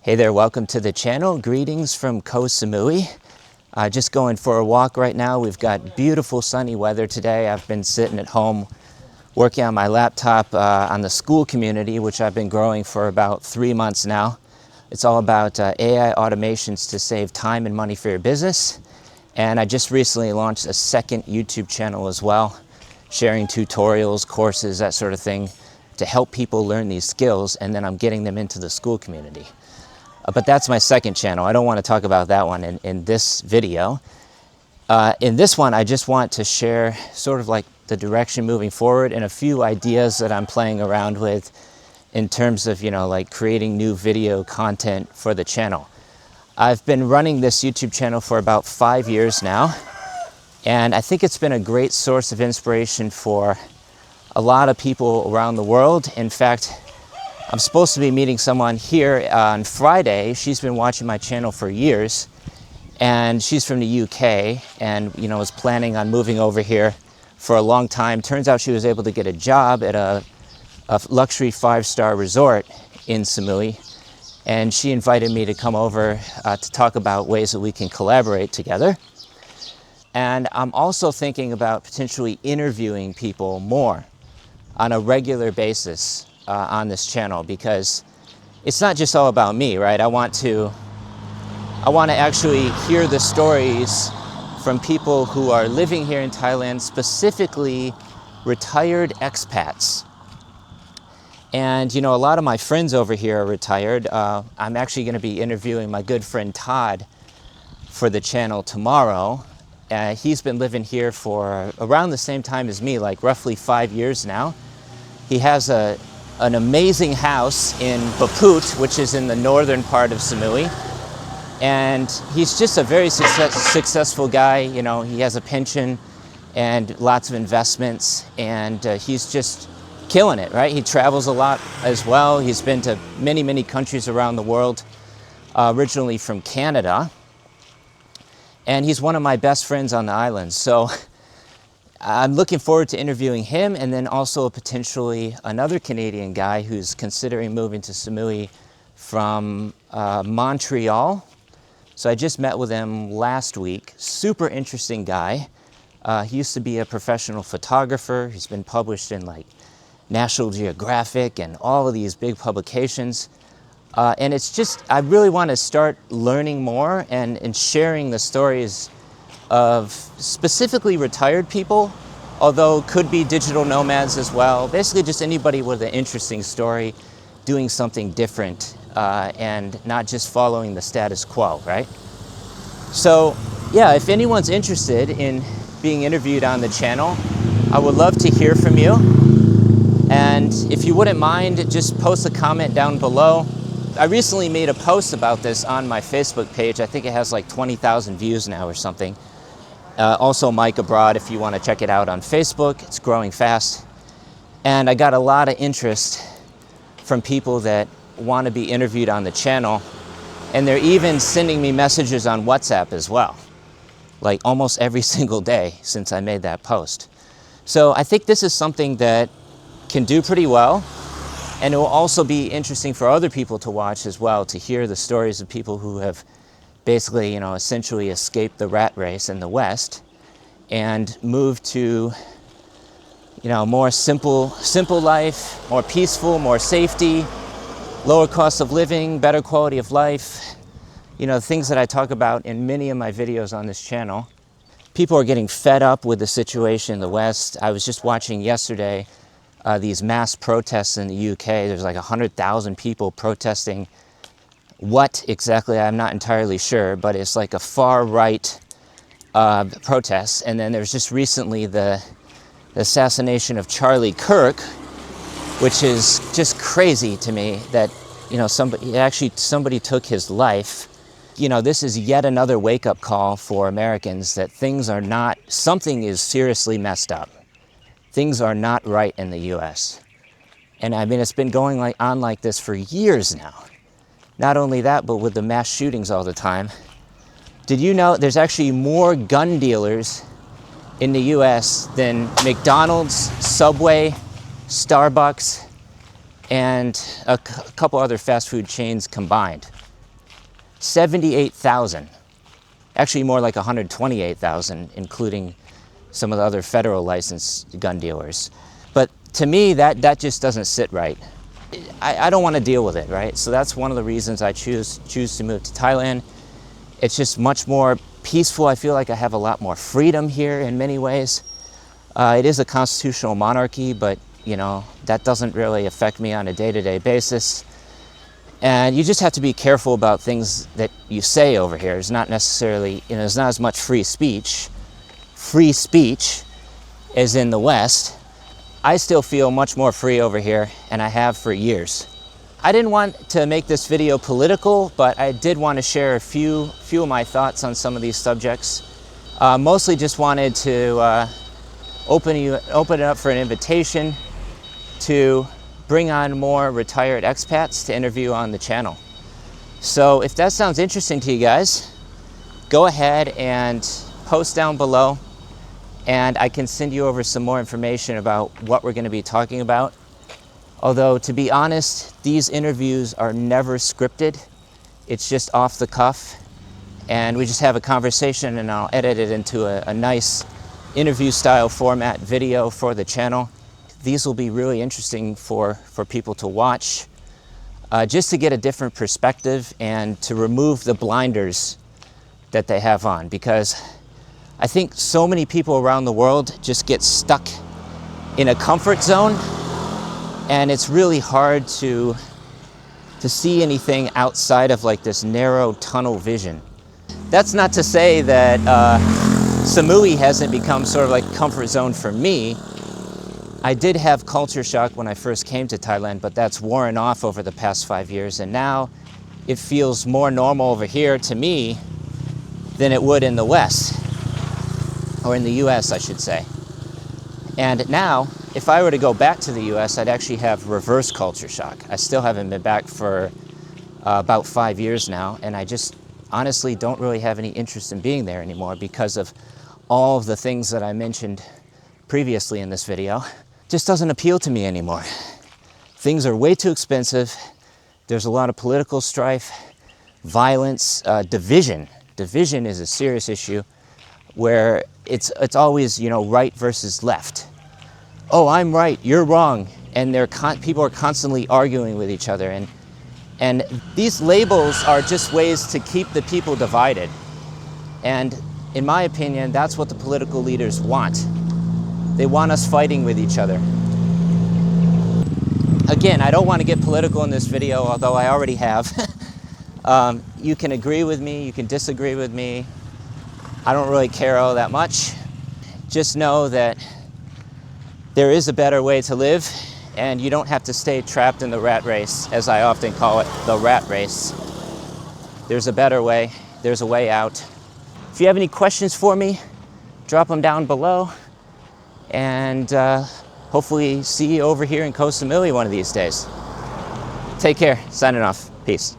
Hey there, welcome to the channel. Greetings from Koh Samui. Just going for a walk right now. We've got beautiful sunny weather today. I've been sitting at home working on my laptop on the school community, which I've been growing for about 3 months now. It's all about AI automations to save time and money for your business. And I just recently launched a second YouTube channel as well, sharing tutorials, courses, that sort of thing, to help people learn these skills, and then I'm getting them into the school community. But that's my second channel. I don't want to talk about that one in this video. In this one, I just want to share sort of like the direction moving forward and a few ideas that I'm playing around with in terms of, like creating new video content for the channel. I've been running this YouTube channel for about 5 years now, and I think it's been a great source of inspiration for a lot of people around the world. In fact, I'm supposed to be meeting someone here on Friday. She's been watching my channel for years, and she's from the UK and was planning on moving over here for a long time. Turns out she was able to get a job at a luxury 5-star resort in Samui, and she invited me to come over to talk about ways that we can collaborate together. And I'm also thinking about potentially interviewing people more on a regular basis on this channel, because it's not just all about me, right? I want to actually hear the stories from people who are living here in Thailand, specifically retired expats. And a lot of my friends over here are retired. I'm actually going to be interviewing my good friend Todd for the channel tomorrow. He's been living here for around the same time as me, like roughly 5 years now. He has an amazing house in Baput, which is in the northern part of Samui. And he's just a very successful guy. He has a pension and lots of investments, and he's just killing it, right? He travels a lot as well. He's been to many, many countries around the world, originally from Canada. And he's one of my best friends on the island. So I'm looking forward to interviewing him, and then also potentially another Canadian guy who's considering moving to Samui from Montreal. So I just met with him last week. Super interesting guy. He used to be a professional photographer. He's been published in like National Geographic and all of these big publications. And it's just, I really want to start learning more and sharing the stories of specifically retired people, although could be digital nomads as well. Basically just anybody with an interesting story, doing something different, and not just following the status quo, right? So yeah, if anyone's interested in being interviewed on the channel, I would love to hear from you. And if you wouldn't mind, just post a comment down below. I recently made a post about this on my Facebook page. I think it has like 20,000 views now or something. Also Mike Abroad, if you want to check it out on Facebook. It's growing fast. And I got a lot of interest from people that want to be interviewed on the channel. And they're even sending me messages on WhatsApp as well, like almost every single day since I made that post. So I think this is something that can do pretty well. And it will also be interesting for other people to watch as well, to hear the stories of people who have basically, essentially escaped the rat race in the West and moved to, more simple life, more peaceful, more safety, lower cost of living, better quality of life. Things that I talk about in many of my videos on this channel. People are getting fed up with the situation in the West. I was just watching yesterday these mass protests in the UK. There's like 100,000 people protesting what exactly, I'm not entirely sure, but it's like a far-right protest. And then there's just recently the assassination of Charlie Kirk, which is just crazy to me that, somebody took his life. This is yet another wake-up call for Americans that something is seriously messed up. Things are not right in the US. And I mean, it's been going on like this for years now. Not only that, but with the mass shootings all the time. Did you know there's actually more gun dealers in the US than McDonald's, Subway, Starbucks, and a couple other fast food chains combined? 78,000. Actually more like 128,000, including some of the other federal licensed gun dealers. But to me, that just doesn't sit right. I don't want to deal with it, right? So that's one of the reasons I choose to move to Thailand. It's just much more peaceful. I feel like I have a lot more freedom here in many ways. It is a constitutional monarchy, but you know, that doesn't really affect me on a day-to-day basis. And you just have to be careful about things that you say over here. It's not necessarily, you know, there's not as much free speech as in the West. I still feel much more free over here, and I have for years. I didn't want to make this video political, but I did want to share a few of my thoughts on some of these subjects. Mostly just wanted to open it up for an invitation to bring on more retired expats to interview on the channel. So if that sounds interesting to you guys, go ahead and post down below, and I can send you over some more information about what we're going to be talking about. Although, to be honest, these interviews are never scripted. It's just off the cuff, and we just have a conversation, and I'll edit it into a nice interview style format video for the channel. These will be really interesting for people to watch, just to get a different perspective and to remove the blinders that they have on, because I think so many people around the world just get stuck in a comfort zone, and it's really hard to see anything outside of like this narrow tunnel vision. That's not to say that Samui hasn't become sort of like a comfort zone for me. I did have culture shock when I first came to Thailand, but that's worn off over the past 5 years, and now it feels more normal over here to me than it would in the West, or in the US, I should say. And now, if I were to go back to the US, I'd actually have reverse culture shock. I still haven't been back for about 5 years now, and I just honestly don't really have any interest in being there anymore because of all of the things that I mentioned previously in this video. Just doesn't appeal to me anymore. Things are way too expensive. There's a lot of political strife, violence, division. Division is a serious issue where it's always, you know, right versus left. Oh, I'm right, you're wrong. And people are constantly arguing with each other. And these labels are just ways to keep the people divided. And in my opinion, that's what the political leaders want. They want us fighting with each other. Again, I don't want to get political in this video, although I already have. You can agree with me, you can disagree with me. I don't really care all that much. Just know that there is a better way to live, and you don't have to stay trapped in the rat race, as I often call it, the rat race. There's a better way, there's a way out. If you have any questions for me, drop them down below, and hopefully see you over here in Koh Samui one of these days. Take care, signing off, peace.